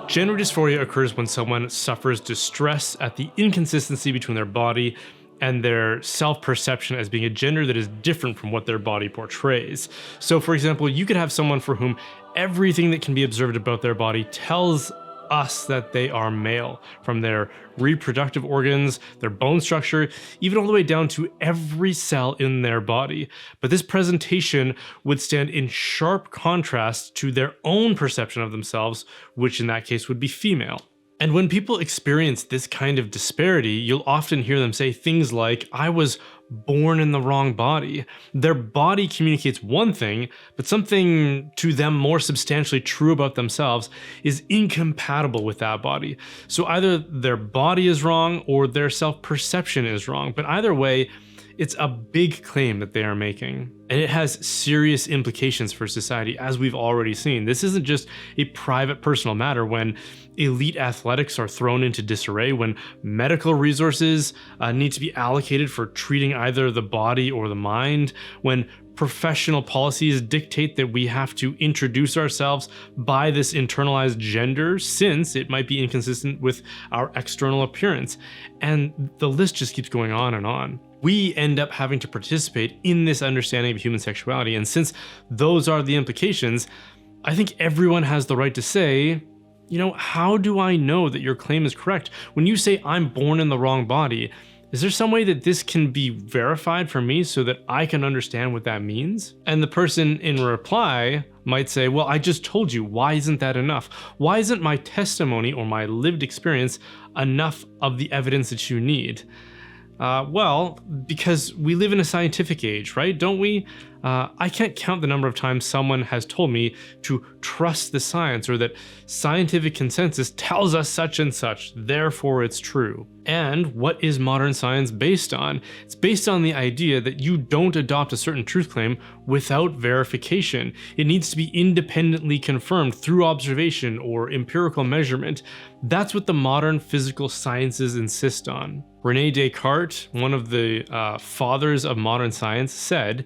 Gender dysphoria occurs when someone suffers distress at the inconsistency between their body and their self-perception as being a gender that is different from what their body portrays. So for example, you could have someone for whom everything that can be observed about their body tells us that they are male, from their reproductive organs, their bone structure, even all the way down to every cell in their body. But this presentation would stand in sharp contrast to their own perception of themselves, which in that case would be female. And when people experience this kind of disparity, you'll often hear them say things like, "I was born in the wrong body." Their body communicates one thing, but something to them more substantially true about themselves is incompatible with that body. So either their body is wrong or their self-perception is wrong, but either way, it's a big claim that they are making. And it has serious implications for society, as we've already seen. This isn't just a private personal matter when elite athletics are thrown into disarray, when medical resources need to be allocated for treating either the body or the mind, when professional policies dictate that we have to introduce ourselves by this internalized gender since it might be inconsistent with our external appearance. And the list just keeps going on and on. We end up having to participate in this understanding of human sexuality, and since those are the implications, I think everyone has the right to say, you know, how do I know that your claim is correct? When you say I'm born in the wrong body, is there some way that this can be verified for me so that I can understand what that means? And the person in reply might say, well, I just told you, why isn't that enough? Why isn't my testimony or my lived experience enough of the evidence that you need? Well, because we live in a scientific age, right? Don't we? I can't count the number of times someone has told me to trust the science, or that scientific consensus tells us such and such, therefore it's true. And what is modern science based on? It's based on the idea that you don't adopt a certain truth claim without verification. It needs to be independently confirmed through observation or empirical measurement. That's what the modern physical sciences insist on. René Descartes, one of the fathers of modern science, said,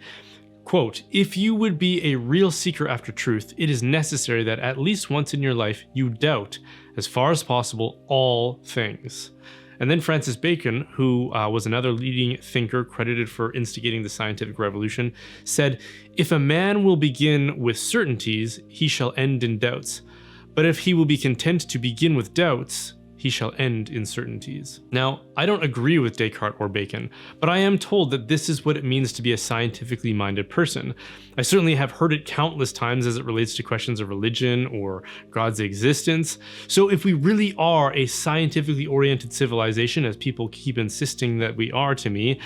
quote, "If you would be a real seeker after truth, it is necessary that at least once in your life you doubt, as far as possible, all things." And then Francis Bacon, who was another leading thinker credited for instigating the scientific revolution, said, "If a man will begin with certainties, he shall end in doubts. But if he will be content to begin with doubts, he shall end in certainties." Now, I don't agree with Descartes or Bacon, but I am told that this is what it means to be a scientifically minded person. I certainly have heard it countless times as it relates to questions of religion or God's existence. So if we really are a scientifically oriented civilization, as people keep insisting that we are to me,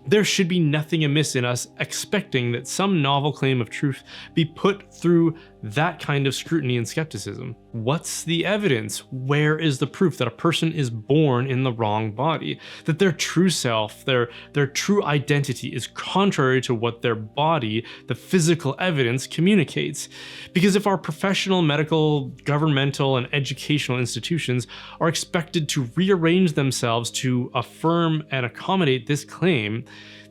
there should be nothing amiss in us expecting that some novel claim of truth be put through that kind of scrutiny and skepticism. What's the evidence? Where is the proof that a person is born in the wrong body? That their true self, their true identity is contrary to what their body, the physical evidence, communicates? Because if our professional, medical, governmental, and educational institutions are expected to rearrange themselves to affirm and accommodate this claim,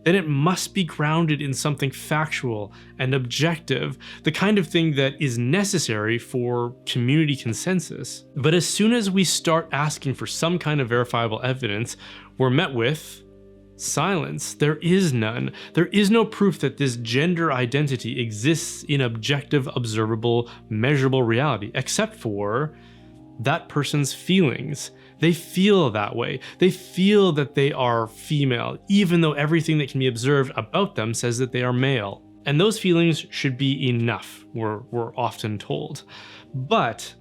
then it must be grounded in something factual and objective, the kind of thing that is necessary for community consensus. But as soon as we start asking for some kind of verifiable evidence, we're met with silence. There is none. There is no proof that this gender identity exists in objective, observable, measurable reality, except for that person's feelings. They feel that way. They feel that they are female, even though everything that can be observed about them says that they are male. And those feelings should be enough, we're often told. But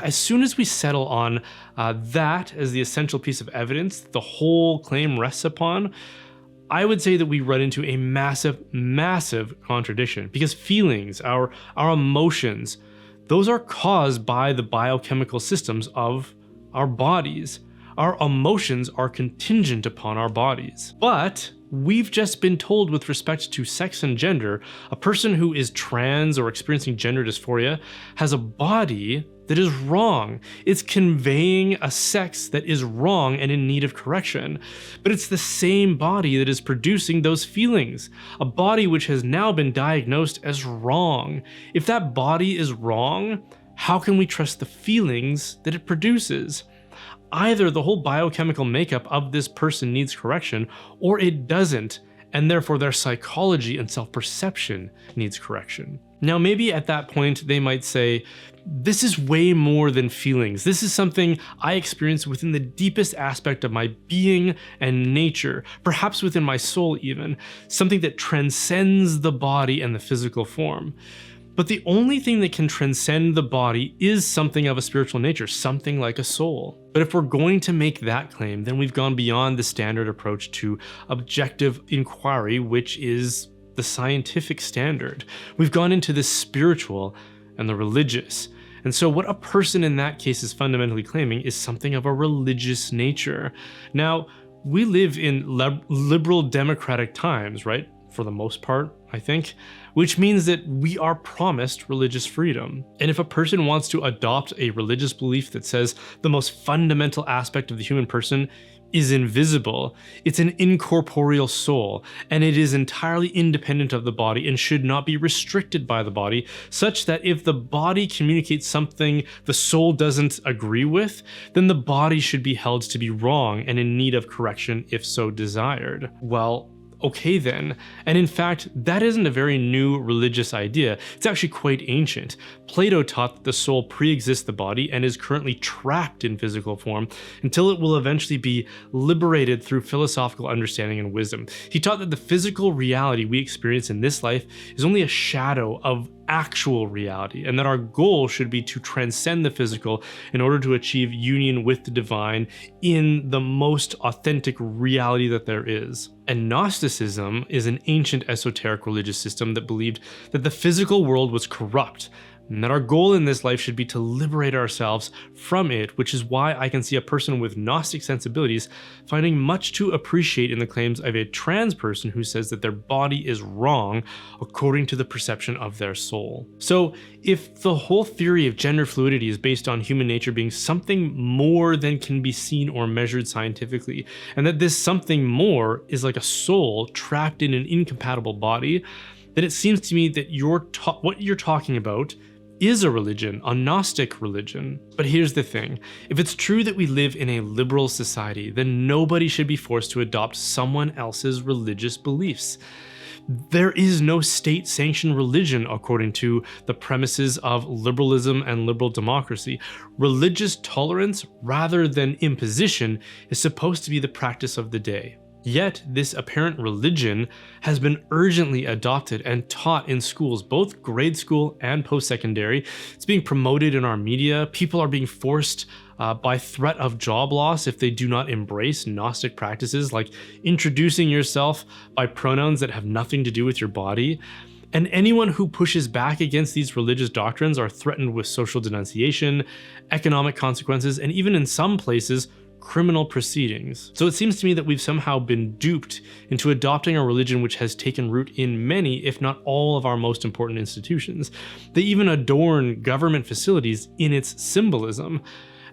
as soon as we settle on that as the essential piece of evidence the whole claim rests upon, I would say that we run into a massive, massive contradiction, because feelings, our emotions, those are caused by the biochemical systems of our bodies. Our emotions are contingent upon our bodies. But we've just been told with respect to sex and gender, a person who is trans or experiencing gender dysphoria has a body that is wrong. It's conveying a sex that is wrong and in need of correction. But it's the same body that is producing those feelings, a body which has now been diagnosed as wrong. If that body is wrong, how can we trust the feelings that it produces? Either the whole biochemical makeup of this person needs correction, or it doesn't, and therefore their psychology and self-perception needs correction. Now, maybe at that point they might say, this is way more than feelings. This is something I experience within the deepest aspect of my being and nature, perhaps within my soul even, something that transcends the body and the physical form. But the only thing that can transcend the body is something of a spiritual nature, something like a soul. But if we're going to make that claim, then we've gone beyond the standard approach to objective inquiry, which is the scientific standard. We've gone into the spiritual and the religious. And so what a person in that case is fundamentally claiming is something of a religious nature. Now, we live in liberal democratic times, right? For the most part, I think, which means that we are promised religious freedom. And if a person wants to adopt a religious belief that says the most fundamental aspect of the human person is invisible, it's an incorporeal soul, and it is entirely independent of the body and should not be restricted by the body, such that if the body communicates something the soul doesn't agree with, then the body should be held to be wrong and in need of correction if so desired. Well, okay then, and in fact, that isn't a very new religious idea. It's actually quite ancient. Plato taught that the soul pre-exists the body and is currently trapped in physical form until it will eventually be liberated through philosophical understanding and wisdom. He taught that the physical reality we experience in this life is only a shadow of actual reality, and that our goal should be to transcend the physical in order to achieve union with the divine in the most authentic reality that there is. And Gnosticism is an ancient esoteric religious system that believed that the physical world was corrupt, and that our goal in this life should be to liberate ourselves from it, which is why I can see a person with Gnostic sensibilities finding much to appreciate in the claims of a trans person who says that their body is wrong according to the perception of their soul. So if the whole theory of gender fluidity is based on human nature being something more than can be seen or measured scientifically, and that this something more is like a soul trapped in an incompatible body, then it seems to me that what you're talking about is a religion, a Gnostic religion. But here's the thing, if it's true that we live in a liberal society, then nobody should be forced to adopt someone else's religious beliefs. There is no state-sanctioned religion according to the premises of liberalism and liberal democracy. Religious tolerance, rather than imposition, is supposed to be the practice of the day. Yet, this apparent religion has been urgently adopted and taught in schools, both grade school and post-secondary. It's being promoted in our media. People are being forced by threat of job loss if they do not embrace Gnostic practices, like introducing yourself by pronouns that have nothing to do with your body. And anyone who pushes back against these religious doctrines are threatened with social denunciation, economic consequences, and even in some places, criminal proceedings. So it seems to me that we've somehow been duped into adopting a religion which has taken root in many, if not all, of our most important institutions. They even adorn government facilities in its symbolism.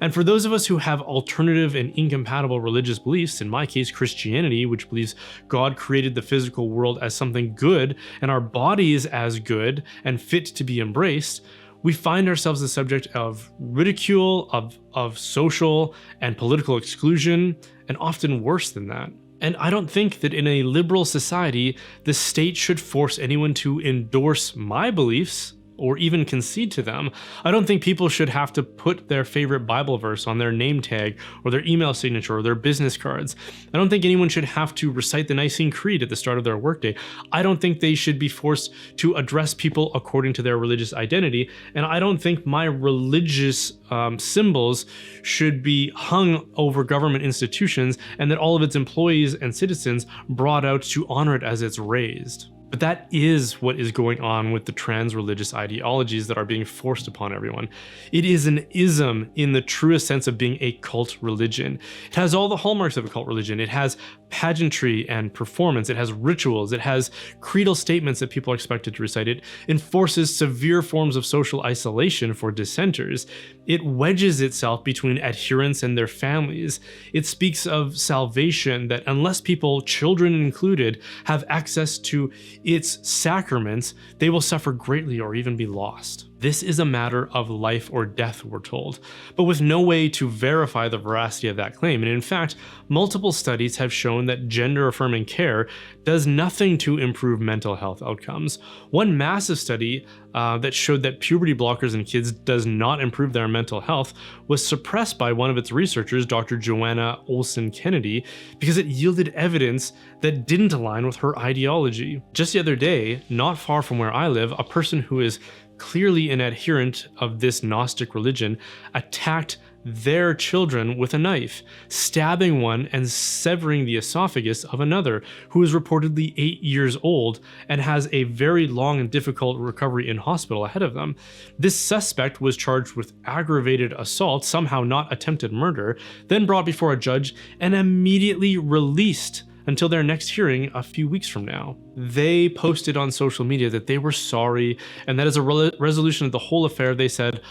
And for those of us who have alternative and incompatible religious beliefs, in my case Christianity, which believes God created the physical world as something good and our bodies as good and fit to be embraced, we find ourselves the subject of ridicule, of social and political exclusion, and often worse than that. And I don't think that in a liberal society, the state should force anyone to endorse my beliefs or even concede to them. I don't think people should have to put their favorite Bible verse on their name tag or their email signature or their business cards. I don't think anyone should have to recite the Nicene Creed at the start of their workday. I don't think they should be forced to address people according to their religious identity. And I don't think my religious symbols should be hung over government institutions and that all of its employees and citizens brought out to honor it as it's raised. But that is what is going on with the trans-religious ideologies that are being forced upon everyone. It is an ism in the truest sense of being a cult religion. It has all the hallmarks of a cult religion. It has pageantry and performance. It has rituals. It has creedal statements that people are expected to recite. It enforces severe forms of social isolation for dissenters. It wedges itself between adherents and their families. It speaks of salvation, that unless people, children included, have access to its sacraments, they will suffer greatly or even be lost. This is a matter of life or death, we're told, but with no way to verify the veracity of that claim. And in fact, multiple studies have shown that gender-affirming care does nothing to improve mental health outcomes. One massive study that showed that puberty blockers in kids does not improve their mental health was suppressed by one of its researchers, Dr. Joanna Olson Kennedy, because it yielded evidence that didn't align with her ideology. Just the other day, not far from where I live, a person who is clearly an adherent of this Gnostic religion attacked their children with a knife, stabbing one and severing the esophagus of another, who is reportedly 8 years old and has a very long and difficult recovery in hospital ahead of them. This suspect was charged with aggravated assault, somehow not attempted murder, then brought before a judge and immediately released until their next hearing a few weeks from now. They posted on social media that they were sorry, and that as a resolution of the whole affair, they said,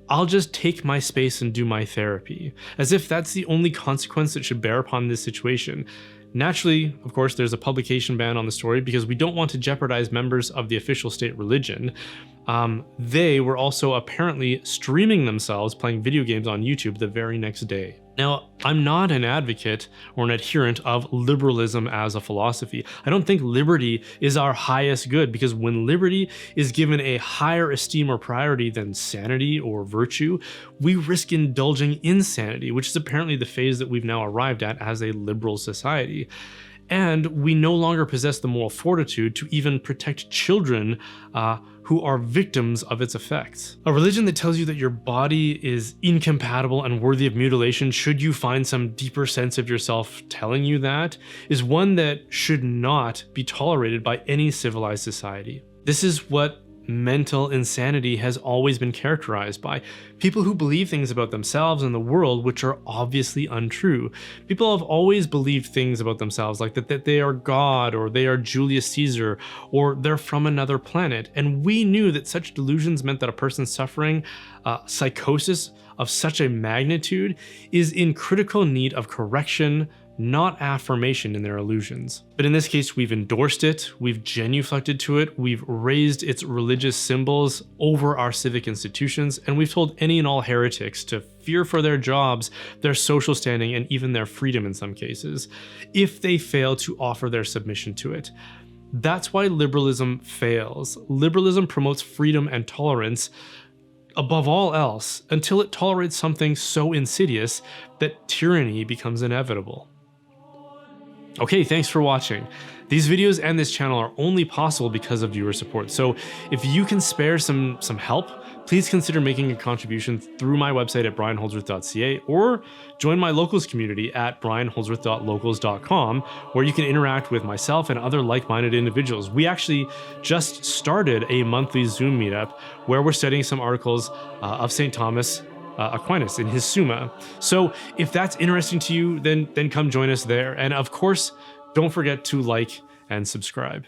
"I'll just take my space and do my therapy," as if that's the only consequence that should bear upon this situation. Naturally, of course, there's a publication ban on the story because we don't want to jeopardize members of the official state religion. They were also apparently streaming themselves playing video games on YouTube the very next day. Now, I'm not an advocate or an adherent of liberalism as a philosophy. I don't think liberty is our highest good, because when liberty is given a higher esteem or priority than sanity or virtue, we risk indulging insanity, which is apparently the phase that we've now arrived at as a liberal society. And we no longer possess the moral fortitude to even protect children who are victims of its effects. A religion that tells you that your body is incompatible and worthy of mutilation should you find some deeper sense of yourself telling you that, is one that should not be tolerated by any civilized society. This is what mental insanity has always been characterized by. People who believe things about themselves and the world which are obviously untrue. People have always believed things about themselves, like that they are God, or they are Julius Caesar, or they're from another planet. And we knew that such delusions meant that a person suffering psychosis of such a magnitude is in critical need of correction, not affirmation in their illusions. But in this case, we've endorsed it, we've genuflected to it, we've raised its religious symbols over our civic institutions, and we've told any and all heretics to fear for their jobs, their social standing, and even their freedom in some cases, if they fail to offer their submission to it. That's why liberalism fails. Liberalism promotes freedom and tolerance above all else, until it tolerates something so insidious that tyranny becomes inevitable. Okay, thanks for watching. These videos and this channel are only possible because of viewer support, so if you can spare some help, please consider making a contribution through my website at brianholdsworth.ca, or join my locals community at brianholdsworth.locals.com, where you can interact with myself and other like-minded individuals. We actually just started a monthly Zoom meetup where we're studying some articles of St. Thomas Aquinas in his Summa. So if that's interesting to you, then come join us there. And of course, don't forget to like and subscribe.